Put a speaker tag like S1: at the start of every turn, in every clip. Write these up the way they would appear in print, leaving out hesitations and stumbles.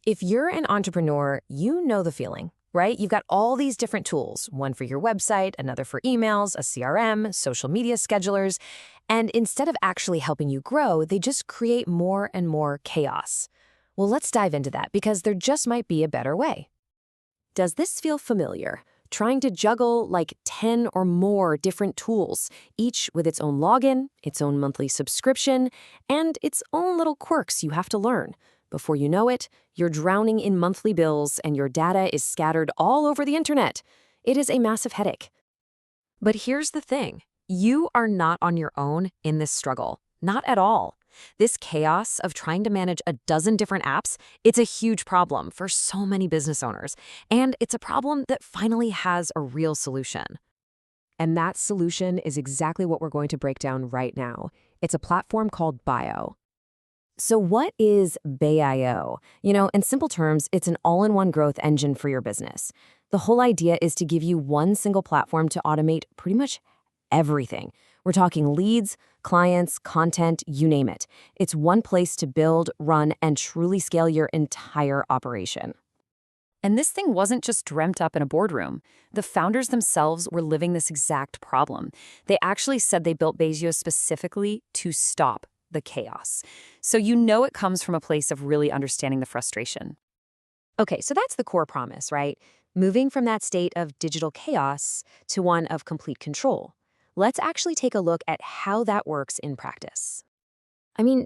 S1: If you're an entrepreneur, you know the feeling, right? You've got all these different tools, one for your website, another for emails, a CRM, social media schedulers, and instead of actually helping you grow, they just create more and more chaos. Well, let's dive into that because there just might be a better way. Does this feel familiar? Trying to juggle like 10 or more different tools, each with its own login, its own monthly subscription, and its own little quirks you have to learn. Before you know it, you're drowning in monthly bills and your data is scattered all over the internet. It is a massive headache. But here's the thing. You are not on your own in this struggle. Not at all. This chaos of trying to manage a dozen different apps, it's a huge problem for so many business owners. And it's a problem that finally has a real solution. And that solution is exactly what we're going to break down right now. It's a platform called BAIO. So what is BAIO? In simple terms, it's an all-in-one growth engine for your business. The whole idea is to give you one single platform to automate pretty much everything. We're talking leads, clients, content, you name it. It's one place to build, run, and truly scale your entire operation. And this thing wasn't just dreamt up in a boardroom. The founders themselves were living this exact problem. They actually said they built BAIO specifically to stop the chaos. So it comes from a place of really understanding the frustration. Okay, so that's the core promise, right? Moving from that state of digital chaos to one of complete control. Let's actually take a look at how that works in practice.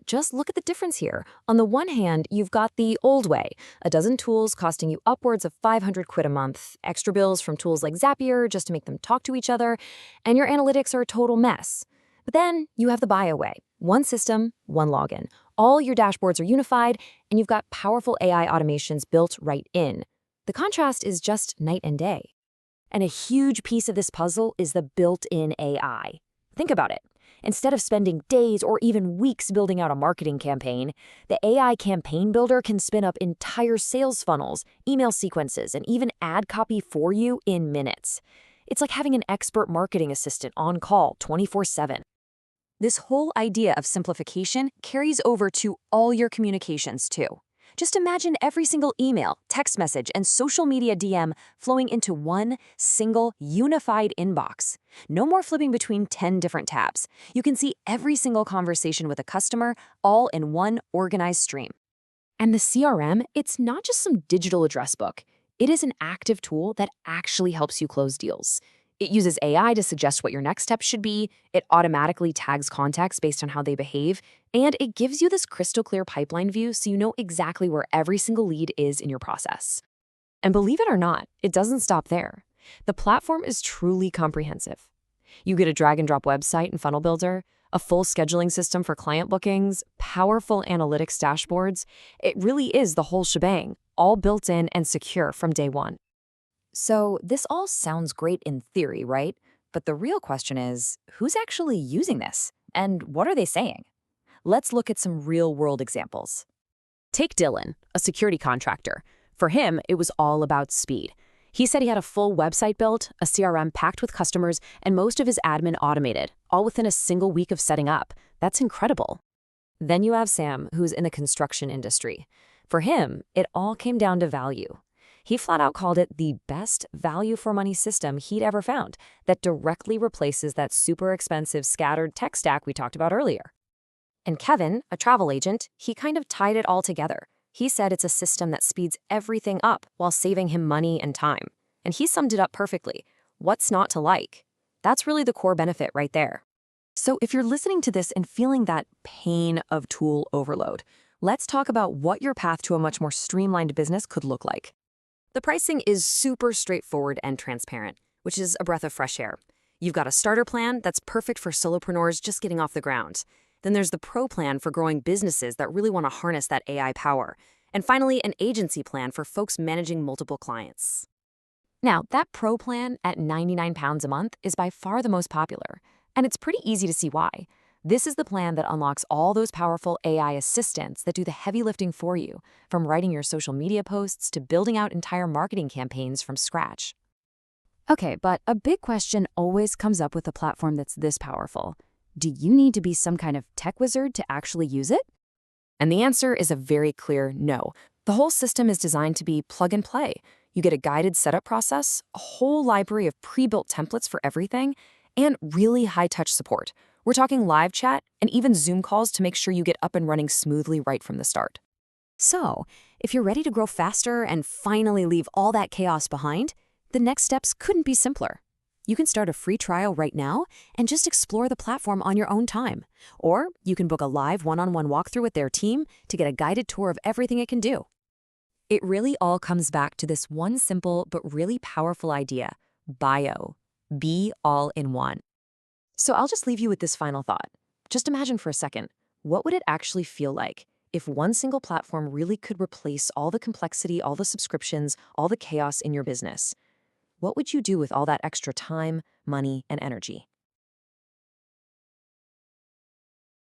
S1: Just look at the difference here. On the one hand, you've got the old way, a dozen tools costing you upwards of 500 quid a month, extra bills from tools like Zapier just to make them talk to each other, and your analytics are a total mess. But then you have the BAIO way. One system, one login. All your dashboards are unified, and you've got powerful AI automations built right in. The contrast is just night and day. And a huge piece of this puzzle is the built-in AI. Think about it. Instead of spending days or even weeks building out a marketing campaign, the AI campaign builder can spin up entire sales funnels, email sequences, and even ad copy for you in minutes. It's like having an expert marketing assistant on call 24/7. This whole idea of simplification carries over to all your communications too. Just imagine every single email, text message, and social media DM flowing into one single unified inbox. No more flipping between 10 different tabs. You can see every single conversation with a customer all in one organized stream. And the CRM, it's not just some digital address book. It is an active tool that actually helps you close deals. It uses AI to suggest what your next step should be, it automatically tags contacts based on how they behave, and it gives you this crystal clear pipeline view so you know exactly where every single lead is in your process. And believe it or not, it doesn't stop there. The platform is truly comprehensive. You get a drag-and-drop website and funnel builder, a full scheduling system for client bookings, powerful analytics dashboards. It really is the whole shebang, all built in and secure from day one. So this all sounds great in theory, right? But the real question is, who's actually using this? And what are they saying? Let's look at some real-world examples. Take Dylan, a security contractor. For him, it was all about speed. He said he had a full website built, a CRM packed with customers, and most of his admin automated, all within a single week of setting up. That's incredible. Then you have Sam, who's in the construction industry. For him, it all came down to value. He flat out called it the best value for money system he'd ever found that directly replaces that super expensive scattered tech stack we talked about earlier. And Kevin, a travel agent, he kind of tied it all together. He said it's a system that speeds everything up while saving him money and time. And he summed it up perfectly. What's not to like? That's really the core benefit right there. So if you're listening to this and feeling that pain of tool overload, let's talk about what your path to a much more streamlined business could look like. The pricing is super straightforward and transparent, which is a breath of fresh air. You've got a starter plan that's perfect for solopreneurs just getting off the ground. Then there's the pro plan for growing businesses that really want to harness that AI power. And finally, an agency plan for folks managing multiple clients. Now, that pro plan at £99 a month is by far the most popular, and it's pretty easy to see why. This is the plan that unlocks all those powerful AI assistants that do the heavy lifting for you, from writing your social media posts to building out entire marketing campaigns from scratch. Okay, but a big question always comes up with a platform that's this powerful. Do you need to be some kind of tech wizard to actually use it? And the answer is a very clear no. The whole system is designed to be plug and play. You get a guided setup process, a whole library of pre-built templates for everything, and really high-touch support. We're talking live chat and even Zoom calls to make sure you get up and running smoothly right from the start.
S2: So, if you're ready to grow faster and finally leave all that chaos behind, the next steps couldn't be simpler. You can start a free trial right now and just explore the platform on your own time. Or you can book a live one-on-one walkthrough with their team to get a guided tour of everything it can do.
S1: It really all comes back to this one simple but really powerful idea: BAIO. Be all in one. So I'll just leave you with this final thought. Just imagine for a second, what would it actually feel like if one single platform really could replace all the complexity, all the subscriptions, all the chaos in your business? What would you do with all that extra time, money, and energy?